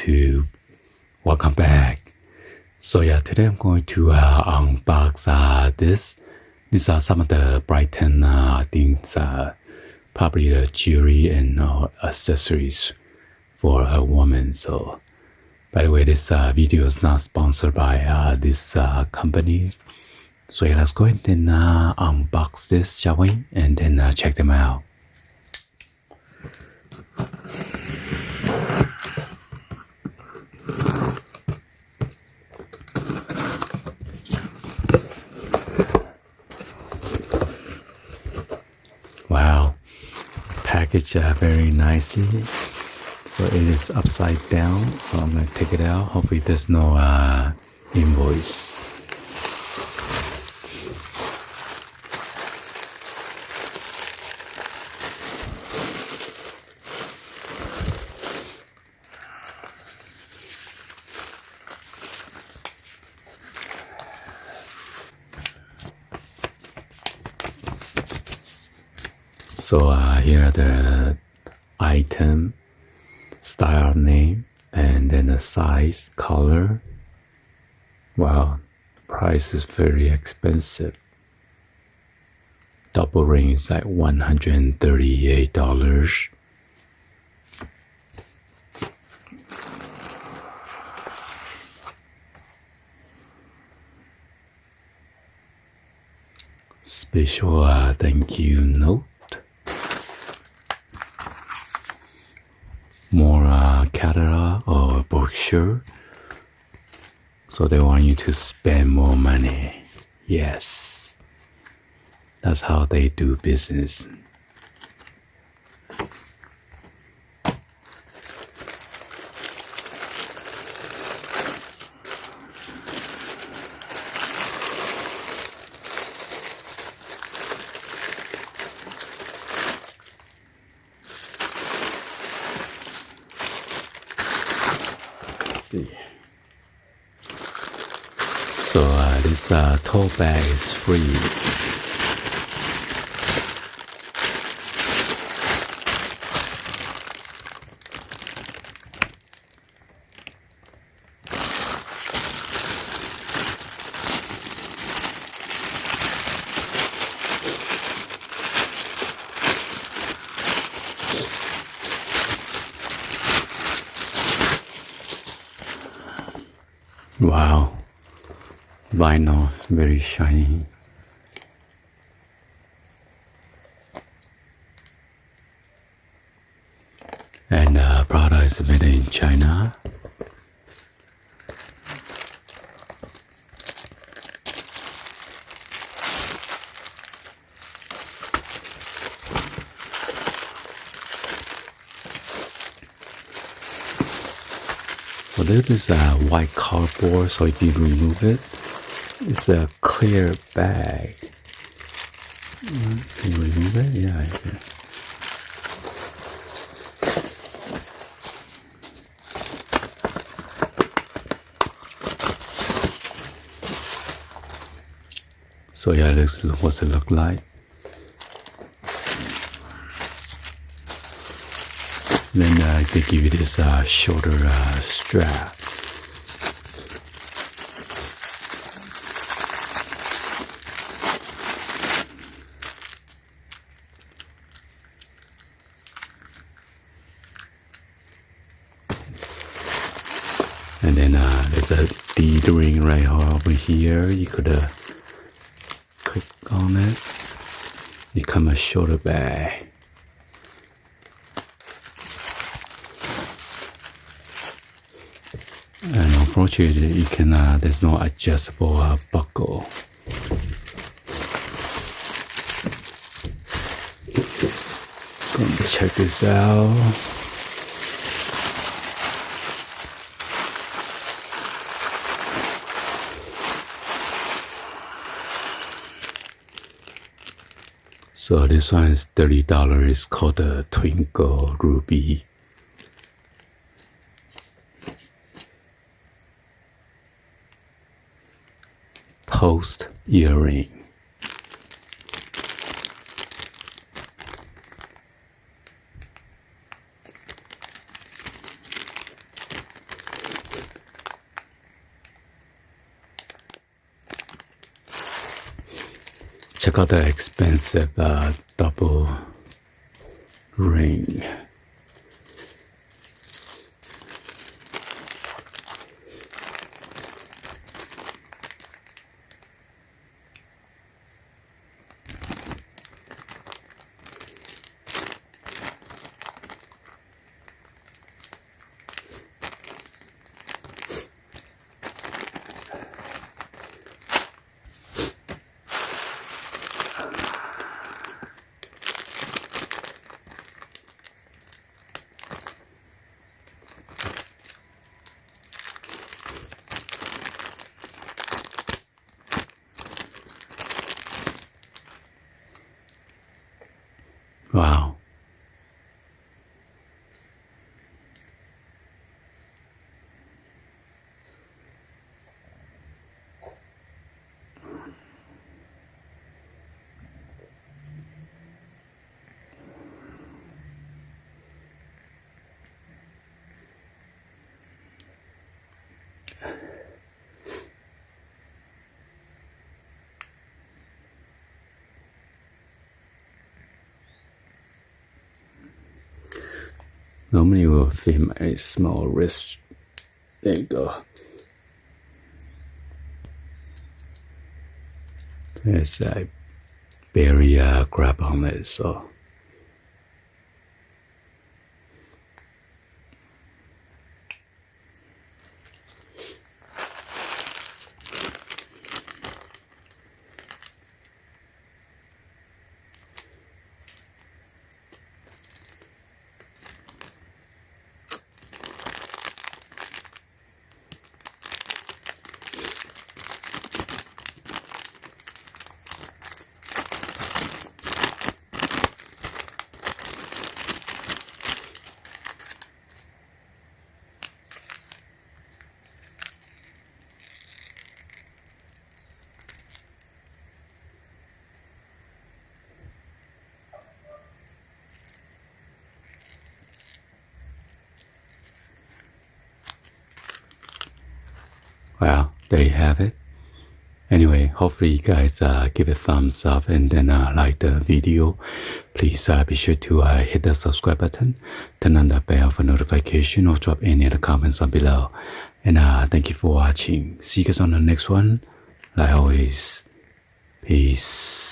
YouTube, welcome back. So yeah, today I'm going to unbox this. These are some of the Brighton things, probably the jewelry and accessories for a woman. So by the way, this video is not sponsored by this company. So yeah, let's go ahead and unbox this, shall we? And then check them out. Wow, packaged very nicely. So it is upside down. So I'm gonna take it out. Hopefully there's no invoice. So here are the item, style name, and then the size, color. Wow, the price is very expensive. Double ring is like $138. Special thank you note. More catalog or brochure. So they want you to spend more money. Yes. That's how they do business. So this tote bag is free. Wow. Vinyl, very shiny. And product is made in China. So this is a white cardboard, so if you remove it, it's a clear bag. Can you remove it? Yeah, I can. So yeah, this is what it look like. Then they give you this shorter strap. And then there's a D ring right over here. You could click on it. Become a shoulder bag. And unfortunately, you can. There's no adjustable buckle. Check this out. So this one is $30. It's called the Twinkle Ruby. Tote earring. check out the expensive double ring. Wow. Normally we'll film a small wrist. There you go. There's a barrier grab on it, so well, there you have it. Anyway, hopefully you guys give it a thumbs up and then like the video. Please be sure to hit the subscribe button, turn on the bell for notification, or drop any other comments down below. And thank you for watching. See you guys on the next one. Like always, peace.